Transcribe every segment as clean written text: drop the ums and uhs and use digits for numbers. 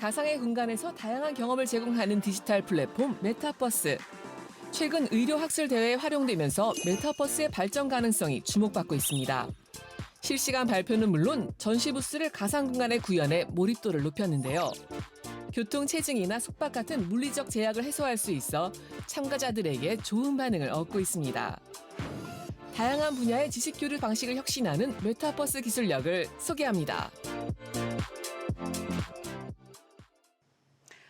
가상의 공간에서 다양한 경험을 제공하는 디지털 플랫폼 메타버스. 최근 의료 학술 대회에 활용되면서 메타버스의 발전 가능성이 주목받고 있습니다. 실시간 발표는 물론 전시 부스를 가상 공간에 구현해 몰입도를 높였는데요. 교통 체증이나 숙박 같은 물리적 제약을 해소할 수 있어 참가자들에게 좋은 반응을 얻고 있습니다. 다양한 분야의 지식 교류 방식을 혁신하는 메타버스 기술력을 소개합니다.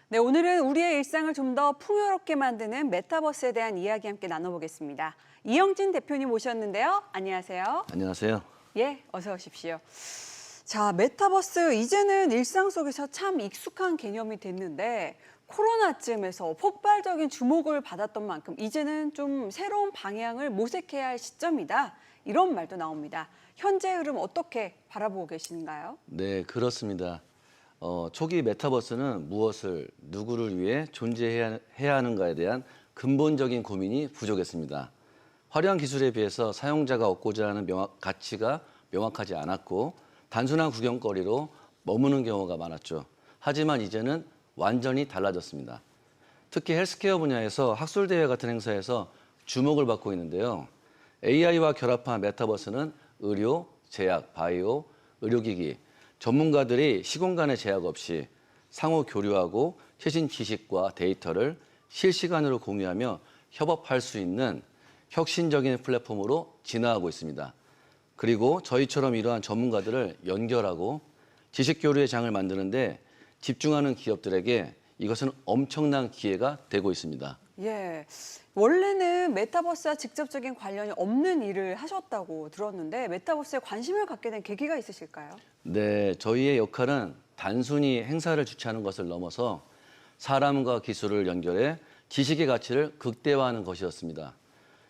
네, 오늘은 우리의 일상을 좀 더 풍요롭게 만드는 메타버스에 대한 이야기 함께 나눠보겠습니다. 이영진 대표님 모셨는데요. 안녕하세요. 안녕하세요. 예, 어서 오십시오. 자, 메타버스 이제는 일상 속에서 참 익숙한 개념이 됐는데 코로나쯤에서 폭발적인 주목을 받았던 만큼 이제는 좀 새로운 방향을 모색해야 할 시점이다. 이런 말도 나옵니다. 현재 흐름 어떻게 바라보고 계신가요? 네, 그렇습니다. 초기 메타버스는 무엇을, 누구를 위해 존재해야 하는가에 대한 근본적인 고민이 부족했습니다. 화려한 기술에 비해서 사용자가 얻고자 하는 가치가 명확하지 않았고 단순한 구경거리로 머무는 경우가 많았죠. 하지만 이제는 완전히 달라졌습니다. 특히 헬스케어 분야에서 학술대회 같은 행사에서 주목을 받고 있는데요. AI와 결합한 메타버스는 의료, 제약, 바이오, 의료기기, 전문가들이 시공간의 제약 없이 상호 교류하고 최신 지식과 데이터를 실시간으로 공유하며 협업할 수 있는 혁신적인 플랫폼으로 진화하고 있습니다. 그리고 저희처럼 이러한 전문가들을 연결하고 지식 교류의 장을 만드는데 집중하는 기업들에게 이것은 엄청난 기회가 되고 있습니다. 예, 원래는 메타버스와 직접적인 관련이 없는 일을 하셨다고 들었는데 메타버스에 관심을 갖게 된 계기가 있으실까요? 네, 저희의 역할은 단순히 행사를 주최하는 것을 넘어서 사람과 기술을 연결해 지식의 가치를 극대화하는 것이었습니다.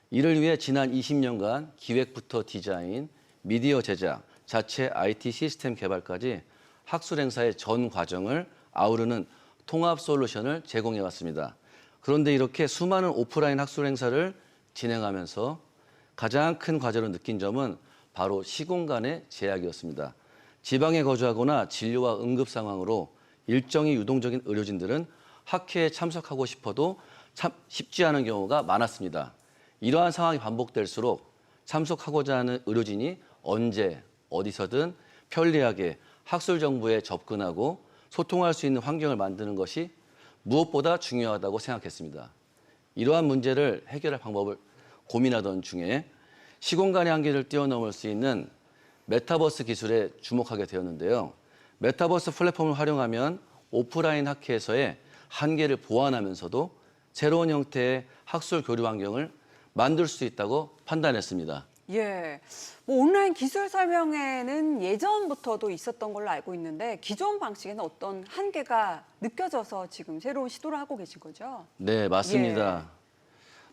이를 위해 지난 20년간 기획부터 디자인, 미디어 제작, 자체 IT 시스템 개발까지 학술 행사의 전 과정을 아우르는 통합 솔루션을 제공해 왔습니다. 그런데 이렇게 수많은 오프라인 학술 행사를 진행하면서 가장 큰 과제로 느낀 점은 바로 시공간의 제약이었습니다. 지방에 거주하거나 진료와 응급 상황으로 일정이 유동적인 의료진들은 학회에 참석하고 싶어도 참 쉽지 않은 경우가 많았습니다. 이러한 상황이 반복될수록 참석하고자 하는 의료진이 언제, 어디서든 편리하게 학술 정보에 접근하고 소통할 수 있는 환경을 만드는 것이 무엇보다 중요하다고 생각했습니다. 이러한 문제를 해결할 방법을 고민하던 중에 시공간의 한계를 뛰어넘을 수 있는 메타버스 기술에 주목하게 되었는데요. 메타버스 플랫폼을 활용하면 오프라인 학회에서의 한계를 보완하면서도 새로운 형태의 학술 교류 환경을 만들 수 있다고 판단했습니다. 예, 뭐 온라인 기술 설명회는 예전부터도 있었던 걸로 알고 있는데 기존 방식에는 어떤 한계가 느껴져서 지금 새로운 시도를 하고 계신 거죠? 네, 맞습니다.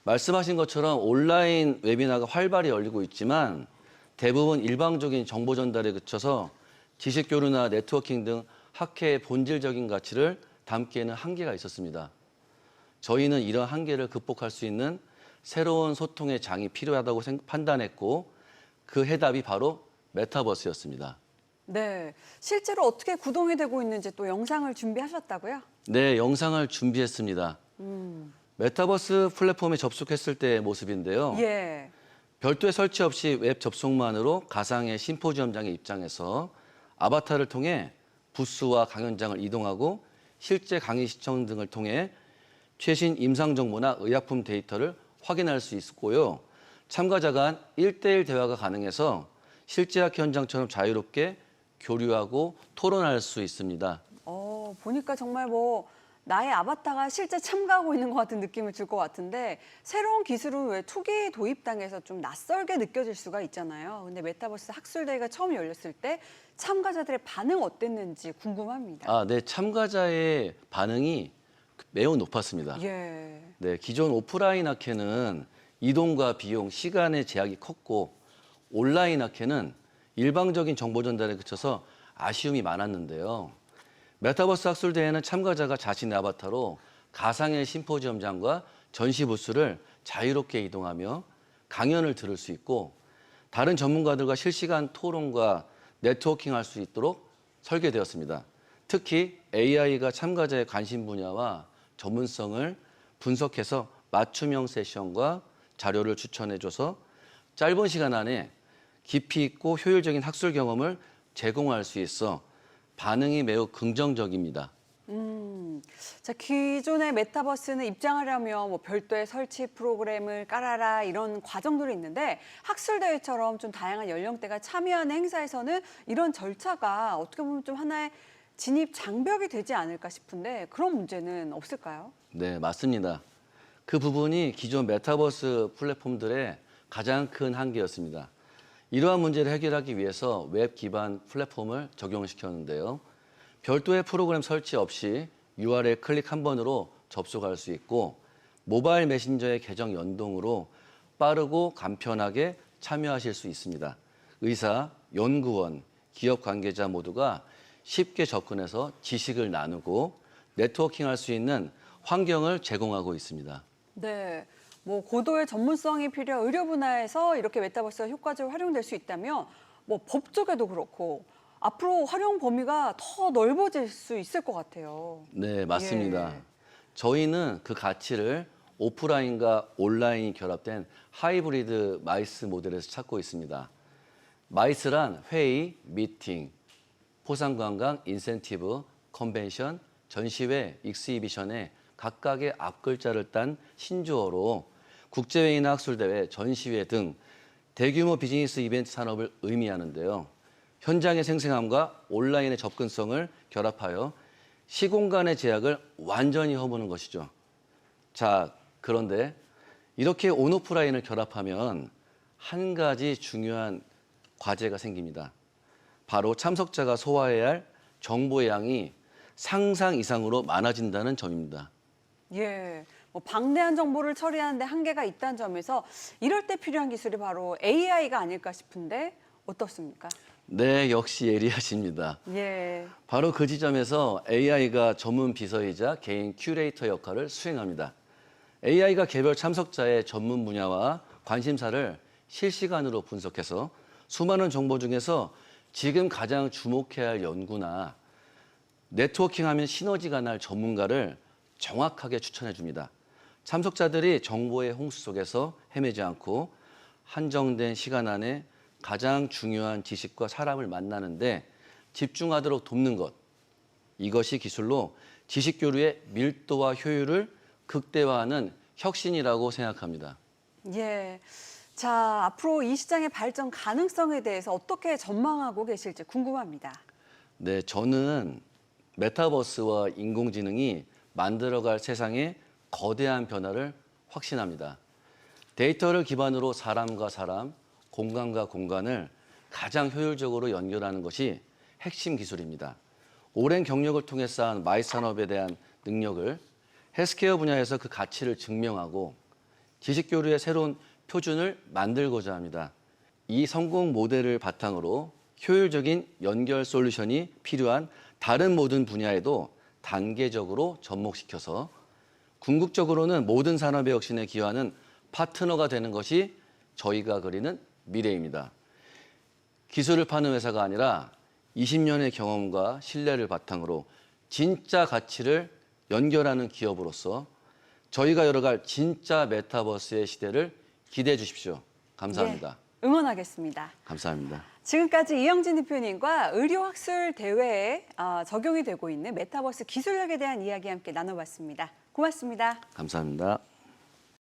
말씀하신 것처럼 온라인 웨비나가 활발히 열리고 있지만 대부분 일방적인 정보 전달에 그쳐서 지식 교류나 네트워킹 등 학회의 본질적인 가치를 담기에는 한계가 있었습니다. 저희는 이런 한계를 극복할 수 있는 새로운 소통의 장이 필요하다고 판단했고 그 해답이 바로 메타버스였습니다. 네, 실제로 어떻게 구동이 되고 있는지 또 영상을 준비하셨다고요? 네, 영상을 준비했습니다. 메타버스 플랫폼에 접속했을 때의 모습인데요. 예. 별도의 설치 없이 웹 접속만으로 가상의 심포지엄장에 입장해서 아바타를 통해 부스와 강연장을 이동하고 실제 강의 시청 등을 통해 최신 임상 정보나 의약품 데이터를 확인할 수 있고요. 참가자 간 1대1 대화가 가능해서 실제 학회 현장처럼 자유롭게 교류하고 토론할 수 있습니다. 보니까 정말 뭐 나의 아바타가 실제 참가하고 있는 것 같은 느낌을 줄 것 같은데 새로운 기술은 왜 초기 도입당해서 좀 낯설게 느껴질 수가 있잖아요. 근데 메타버스 학술대회가 처음 열렸을 때 참가자들의 반응 어땠는지 궁금합니다. 네, 참가자의 반응이 매우 높았습니다. 예. 네, 기존 오프라인 학회는 이동과 비용, 시간의 제약이 컸고 온라인 학회는 일방적인 정보 전달에 그쳐서 아쉬움이 많았는데요. 메타버스 학술대회는 참가자가 자신의 아바타로 가상의 심포지엄장과 전시 부스를 자유롭게 이동하며 강연을 들을 수 있고 다른 전문가들과 실시간 토론과 네트워킹할 수 있도록 설계되었습니다. 특히 AI가 참가자의 관심 분야와 전문성을 분석해서 맞춤형 세션과 자료를 추천해줘서 짧은 시간 안에 깊이 있고 효율적인 학술 경험을 제공할 수 있어 반응이 매우 긍정적입니다. 자, 기존의 메타버스는 입장하려면 뭐 별도의 설치 프로그램을 깔아라 이런 과정들이 있는데 학술대회처럼 좀 다양한 연령대가 참여하는 행사에서는 이런 절차가 어떻게 보면 좀 하나의 진입 장벽이 되지 않을까 싶은데 그런 문제는 없을까요? 네, 맞습니다. 그 부분이 기존 메타버스 플랫폼들의 가장 큰 한계였습니다. 이러한 문제를 해결하기 위해서 웹 기반 플랫폼을 적용시켰는데요. 별도의 프로그램 설치 없이 URL 클릭 한 번으로 접속할 수 있고 모바일 메신저의 계정 연동으로 빠르고 간편하게 참여하실 수 있습니다. 의사, 연구원, 기업 관계자 모두가 쉽게 접근해서 지식을 나누고 네트워킹할 수 있는 환경을 제공하고 있습니다. 네. 뭐 고도의 전문성이 필요한 의료 분야에서 이렇게 메타버스가 효과적으로 활용될 수 있다면 뭐 법 쪽에도 그렇고 앞으로 활용 범위가 더 넓어질 수 있을 것 같아요. 네, 맞습니다. 예. 저희는 그 가치를 오프라인과 온라인이 결합된 하이브리드 마이스 모델에서 찾고 있습니다. 마이스란 회의, 미팅, 포상관광, 인센티브, 컨벤션, 전시회, 익스히비션에 각각의 앞글자를 딴 신조어로 국제회의나 학술대회, 전시회 등 대규모 비즈니스 이벤트 산업을 의미하는데요. 현장의 생생함과 온라인의 접근성을 결합하여 시공간의 제약을 완전히 허무는 것이죠. 자, 그런데 이렇게 온오프라인을 결합하면 한 가지 중요한 과제가 생깁니다. 바로 참석자가 소화해야 할 정보의 양이 상상 이상으로 많아진다는 점입니다. 예. 뭐 방대한 정보를 처리하는데 한계가 있다는 점에서 이럴 때 필요한 기술이 바로 AI가 아닐까 싶은데 어떻습니까? 네, 역시 예리하십니다. 예. 바로 그 지점에서 AI가 전문 비서이자 개인 큐레이터 역할을 수행합니다. AI가 개별 참석자의 전문 분야와 관심사를 실시간으로 분석해서 수많은 정보 중에서 지금 가장 주목해야 할 연구나 네트워킹하면 시너지가 날 전문가를 정확하게 추천해 줍니다. 참석자들이 정보의 홍수 속에서 헤매지 않고 한정된 시간 안에 가장 중요한 지식과 사람을 만나는데 집중하도록 돕는 것. 이것이 기술로 지식 교류의 밀도와 효율을 극대화하는 혁신이라고 생각합니다. 예. 자, 앞으로 이 시장의 발전 가능성에 대해서 어떻게 전망하고 계실지 궁금합니다. 네, 저는 메타버스와 인공지능이 만들어갈 세상의 거대한 변화를 확신합니다. 데이터를 기반으로 사람과 사람, 공간과 공간을 가장 효율적으로 연결하는 것이 핵심 기술입니다. 오랜 경력을 통해 쌓은 마이 산업에 대한 능력을 헬스케어 분야에서 그 가치를 증명하고 지식 교류의 새로운 표준을 만들고자 합니다. 이 성공 모델을 바탕으로 효율적인 연결 솔루션이 필요한 다른 모든 분야에도 단계적으로 접목시켜서 궁극적으로는 모든 산업의 혁신에 기여하는 파트너가 되는 것이 저희가 그리는 미래입니다. 기술을 파는 회사가 아니라 20년의 경험과 신뢰를 바탕으로 진짜 가치를 연결하는 기업으로서 저희가 열어갈 진짜 메타버스의 시대를 기대해 주십시오. 감사합니다. 예, 응원하겠습니다. 감사합니다. 지금까지 이영진 대표님과 의료학술 대회에 적용이 되고 있는 메타버스 기술력에 대한 이야기 함께 나눠봤습니다. 고맙습니다. 감사합니다.